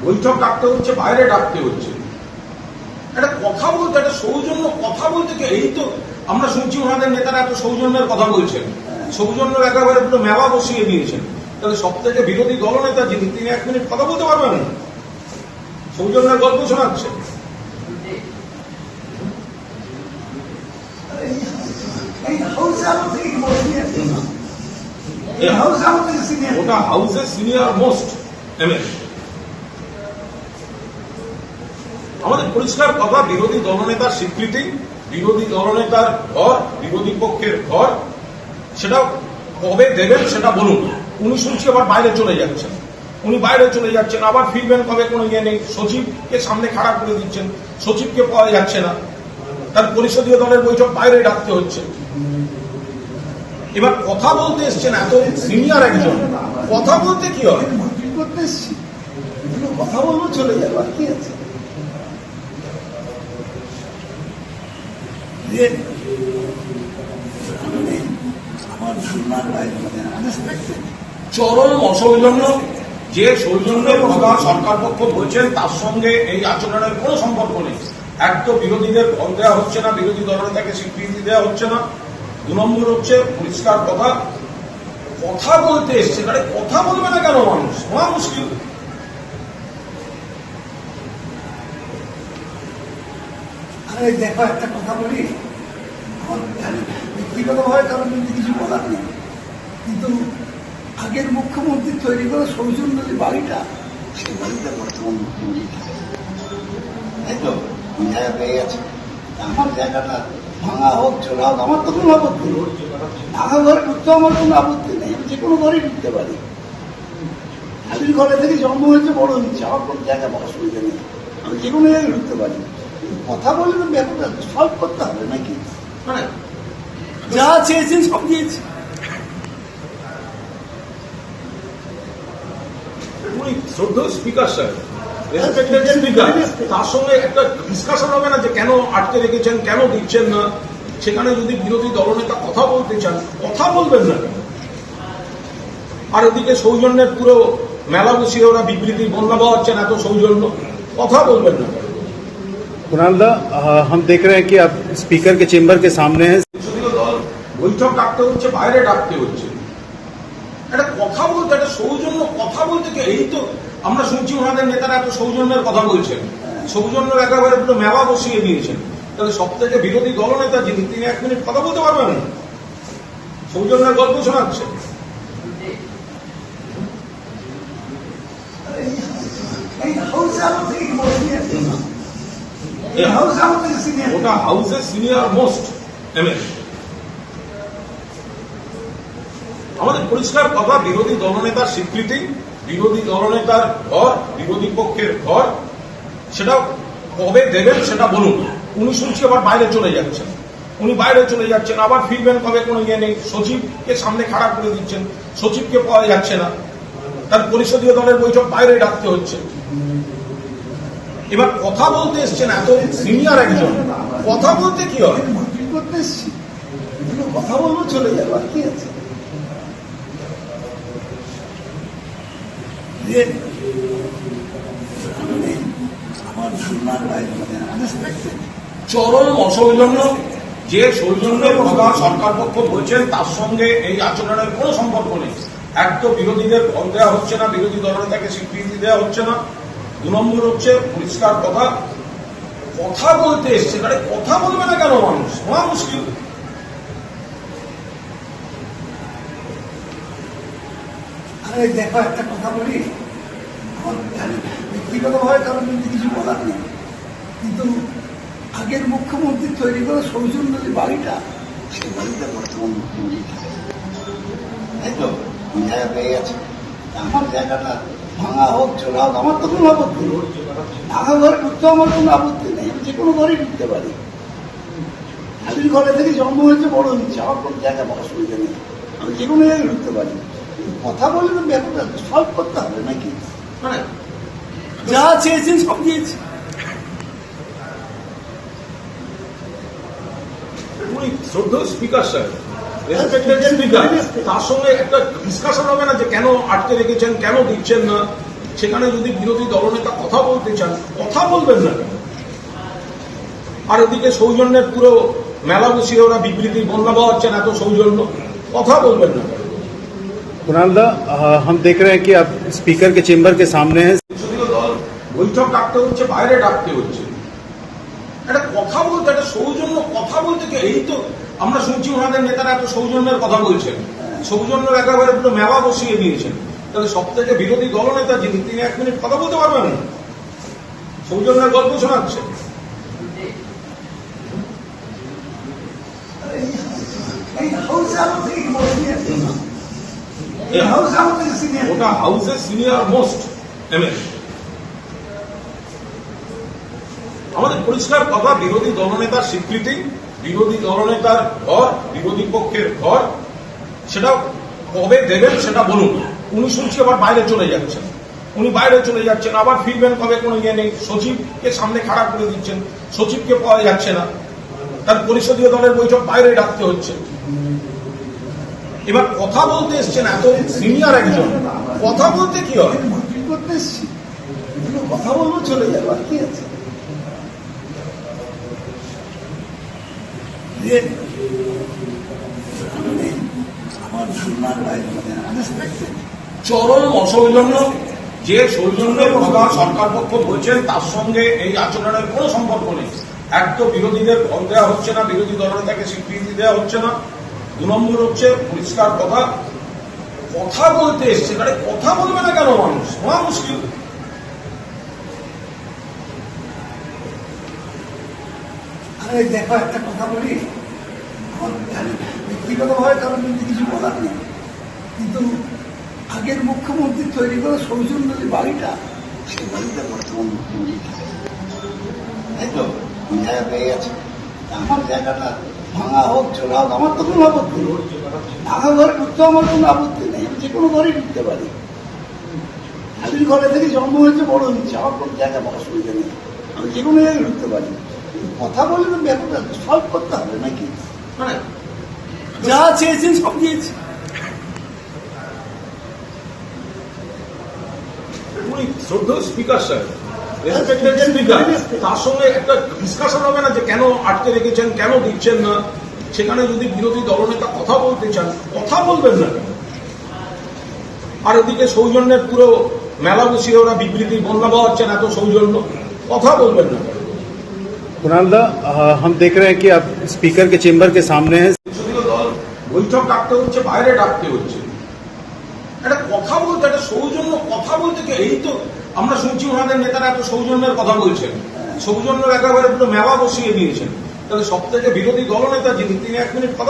বৈঠক ডাকতে হচ্ছে, বাইরে ডাকতে হচ্ছে, একটা কথা বলতে, একটা সৌজন্য কথা বলতে কি? এই তো আমরা শুনছি ওনাদের নেতারা এত সৌজন্যের কথা বলছেন, সৌজন্য একেবারে পুরো মেলা বসিয়ে দিয়েছেন। তাহলে সব থেকে বিরোধী দলনেতা যিনি, তিনি 1 মিনিট কথা বলতে পারবেন না, সৌজন্যের গল্প শোনাচ্ছেন। ওটা হাউসের সিনিয়র মোস্ট এমএলএ। আমাদের পরিষ্কার কথা, বিরোধী দলনেতার স্বীকৃতি, বিরোধী দলনেতার ঘর, বিরোধী পক্ষের ঘর, সেটা কবে দেবেন সেটা বলুন। উনি শুনছি আবার বাইরে চলে যাচ্ছেন, উনি বাইরে চলে যাচ্ছেন, আবার ফিরবেন কবে কোনো ইয়ে নেই। সচিবকে সামনে খাড়া করে দিচ্ছেন, সচিবকে পাওয়া যাচ্ছে না, তার পরিষদীয় দলের বৈঠক বাইরে ডাকতে হচ্ছে। এবার কথা বলতে এসছেন এত সিনিয়র একজন, কথা বলতে কি হয়? করতে এসছি, কথা বলবো, চলে যাবো, আর কি আছে? চরম অসৌজন্য, যে সৌজন্যের কথা সরকার পক্ষ বলছেন তার সঙ্গে এই আচরণের কোনো সম্পর্ক নেই। এক তো বিরোধীদের ভোট দেওয়া হচ্ছে না, বিরোধী দলনেতাকে স্বীকৃতি দেওয়া হচ্ছে না। 2 নম্বর হচ্ছে পরিষ্কার কথা, কথা বলতে এসছে, আরে কথা বলবে না কেন মানুষ? শোনা মুশকিল। আরে দেখো, একটা কথা বলি, ব্যক্তিগতভাবে কারণ কিন্তু কিছু বলার নেই, কিন্তু আগের মুখ্যমন্ত্রী তৈরি করা সৌজন্য যে বাড়িটা, সেই বাড়িটা বর্তমান মুখ্যমন্ত্রী তাই তো জায়গা পেয়ে গেছে। আমার জায়গাটা ভাঙা হোক, চোরা হোক, আমার তো কোনো আপত্তি নেই। ভাঙা ঘরে ঢুকতে আমার কোনো আপত্তি নেই, আমি যে কোনো ঘরেই ঢুকতে পারি। আমি ঘরে থেকে জন্ম হয়েছে, বড় হচ্ছে, আমার কোনো জায়গা বড় সুবিধা নেই, আমি যে কোনো জায়গায় ঢুকতে পারি। কথা বলে তো ব্যাপারটা সলভ করতে হবে নাকি? মানে যা চেয়েছেন সব দিয়েছি। উনি শ্রদ্ধেয় স্পিকার সাহেব, স্পিকার, তার সঙ্গে একটা ডিসকাশন হবে না যে কেন আটকে রেখেছেন, কেন দিচ্ছেন না? সেখানে যদি বিরোধী দলনেতা কথা বলতে চান, কথা বলবেন না কেন? আর ওদিকে সৌজন্যের পুরো মেলা বসিয়ে ওরা বিবৃতি বন্যা পাওয়াচ্ছেন, এত সৌজন্য, কথা বলবেন না কেন? कुणाल दा, हम देख रहे हैं कि आप स्पीकर के चेंबर के सामने हैं। সংসদীয় দল বৈঠক ডাকতে হচ্ছে, বাইরে ডাকতে হচ্ছে, একটা কথা বলতে, একটা সৌজন্য কথা বলতে কি? এই তো আমরা শুনছি ওনাদের নেতারা এত সৌজন্যের কথা বলছেন, সৌজন্য একেবারে পুরো মেলা বসিয়ে দিয়েছেন। তাহলে সব থেকে বিরোধী দলনেতা যিনি, তিনি 1 মিনিট কথা বলতে পারবেন না, সৌজন্যের গল্প শোনাচ্ছেন। ওটা হাউসের সিনিয়র মোস্ট এমএলএ। আমাদের পরিষ্কার কথা, বিরোধী দলনেতার স্বীকৃতি, বিরোধী দলনেতার ঘর, বিরোধী পক্ষের ঘর, সেটা কবে দেবেন সেটা বলুন। উনি শুনছি আবার বাইরে চলে যাচ্ছেন, উনি বাইরে চলে যাচ্ছেন, আবার ফিরবেন কবে কোনো ইয়ে নেই। সচিবকে সামনে খাড়া করে দিচ্ছেন, সচিবকে পাওয়া যাচ্ছে না, তার পরিষদীয় দলের বৈঠক বাইরে ডাকতে হচ্ছে। এবার কথা বলতে এসছেন এত সিনিয়র একজন, কথা বলতে কি হয়? করতে এসছি, কথা বলবো, চলে যাবো, আর কি আছে? চরম অসৌজন্য, যে সৌজন্যের কথা সরকার পক্ষ বলছেন তার সঙ্গে এই আচরণের কোনো সম্পর্ক নেই। এক তো বিরোধীদের ভোট দেওয়া হচ্ছে না, বিরোধী দলনেতাকে স্বীকৃতি দেওয়া হচ্ছে না। 2 নম্বর হচ্ছে পরিষ্কার কথা, কথা বলতে এসছে, আরে কথা বলবে না কেন মানুষ? শোনা মুশকিল। আরে দেখো, একটা কথা বলি, ব্যক্তিগতভাবে কারণ কিন্তু কিছু বলার নেই, কিন্তু আগের মুখ্যমন্ত্রী তৈরি করা সৌজন্য যে বাড়িটা, সেই বাড়িটা বর্তমান মুখ্যমন্ত্রী তাই তো জায়গা পেয়ে গেছে। আমার জায়গাটা ভাঙা হোক, চোরা হোক, আমার তো কোনো আপত্তি নেই। ভাঙা ঘরে ঢুকতে আমার কোনো আপত্তি নেই, আমি যে কোনো ঘরেই ঢুকতে পারি। আমি ঘরে থেকে জন্ম হয়েছে, বড় হচ্ছে, আমার কোনো জায়গা বড় সুবিধা নেই, আমি যে কোনো জায়গায় ঢুকতে পারি। কথা বলে তো ব্যাপারটা সলভ করতে হবে নাকি? মানে যা চেয়েছেন সব দিয়েছি। উনি শ্রদ্ধেয় স্পিকার সাহেব, স্পিকার, তার সঙ্গে একটা ডিসকাশন হবে না যে কেন আটকে রেখেছেন, কেন দিচ্ছেন না? সেখানে যদি বিরোধী দলনেতা কথা বলতে চান, কথা বলবেন না কেন? আর ওদিকে সৌজন্যের পুরো মেলা বসিয়ে ওরা বিবৃতি বন্যা হচ্ছেন, এত সৌজন্য, কথা বলবেন না কেন? कुणाल दा हम देख रहे हैं कि आप स्पीकर के चेंबर के सामने हैं। সংসদীয় দল বৈঠক ডাকতে হচ্ছে, বাইরে ডাকতে হচ্ছে, একটা কথা বলতে, একটা সৌজন্য কথা বলতে কি? এই তো আমরা শুনছি ওনাদের নেতারা এত সৌজন্যের কথা বলছেন, সৌজন্যের একেবারে পুরো মেলা বসিয়ে দিয়েছেন। তাহলে সব থেকে বিরোধী দলনেতা যিনি, তিনি 1 মিনিট কথা বলতে পারবেন না? সৌজন্যের গল্প শোনাচ্ছে। এই হাউসে আমার থেকে বড় নিয়ে আসছে না। এই হাউসে আমার থেকে সিনিয়র। ওটা হাউসের সিনিয়র মোস্ট এমএলএ। আমাদের পরিষ্কার কথা, বিরোধী দলনেতার স্বীকৃতি, বিরোধী দলনেতার ঘর, বিরোধী পক্ষের ঘর, সেটা কবে দেবেন সেটা বলুন। উনি শুনছি আবার বাইরে চলে যাচ্ছেন, উনি বাইরে চলে যাচ্ছেন, আবার ফিরবেন কবে কোনো ইয়ে নেই। সচিবকে সামনে খাড়া করে দিচ্ছেন, সচিবকে পাওয়া যাচ্ছে না, তার পরিষদীয় দলের বৈঠক বাইরে ডাকতে হচ্ছে। এবার কথা বলতে এসছেন এত সিনিয়র একজন, কথা বলতে কি হয়? মন্ত্রী করতে এসছি, এগুলো কথা বলবো, চলে যাবো, আর কি আছে? যে আমার ধারণার বাইরে মানে আনএক্সপেক্টেড চরম অসৌজন্য। যে সৌজন্যের কথা সরকার পক্ষ বলছেন, তার সঙ্গে এই আচরণের কোনো সম্পর্ক নেই। এক তো বিরোধীদের ভোট দেওয়া হচ্ছে না, বিরোধী দলনেতাকে স্বীকৃতি দেওয়া হচ্ছে না। 2 নম্বর হচ্ছে পরিষ্কার কথা, কথা বলতে এসছে, আরে কথা বলবে না কেন মানুষ? শোনা মুশকিল। আরে দেখো, একটা কথা বলি, আমার ব্যক্তিগতভাবে কারণ কিন্তু কিছু বলার নেই, কিন্তু আগের মুখ্যমন্ত্রী তৈরি করা সৌজন্য যে বাড়িটা, সেই বাড়িটা বর্তমান মুখ্যমন্ত্রী থাকে, তাই তো জায়গা পেয়ে গেছে। আমার জায়গাটা ভাঙা হোক, ছোড়া হোক, আমার তো কোনো আপত্তি নেই। ভাঙা ঘরে ঢুকতে আমার কোনো আপত্তি নেই, আমি যে কোনো ঘরে ঢুকতে পারি। আমি ঘরে থেকে জন্ম হয়েছে, বড় হচ্ছে, আমার কোনো জায়গা বড় অসুবিধা নেই, আমি যে কোনো জায়গায় ঢুকতে পারি। কথা বলে তো ব্যাপারটা সলভ করতে হবে নাকি? মানে যা চেয়েছেন সব দিয়েছি। উনি শ্রদ্ধেয় স্পিকার সাহেব, রেসপেক্টেড স্পিকার, তার সঙ্গে একটা ডিসকাশন হবে না যে কেন আটকে রেখেছেন, কেন দিচ্ছেন না? সেখানে যদি বিরোধী দলনেতা কথা বলতে চান, কথা বলবেন না কেন? আর ওদিকে সৌজন্যের পুরো মেলা বসিয়ে ওরা বিবৃতি বন্যা হচ্ছেন, এত সৌজন্য, কথা বলবেন না কেন? कुणाल दा हम देख रहे हैं कि आप स्पीकर के चेंबर के सामने हैं। সংসদীয় দল বৈঠক ডাকতে হচ্ছে, বাইরে ডাকতে হচ্ছে, একটা কথা বলতে, একটা সৌজন্য কথা বলতে কি? এই তো আমরা শুনছি ওনাদের নেতারা এত সৌজন্যের কথা বলছেন, সৌজন্যের একেবারে পুরো মেলা বসিয়ে দিয়েছেন। তাহলে সব থেকে বিরোধী দলনেতা যিনি, তিনি 1 মিনিট কথা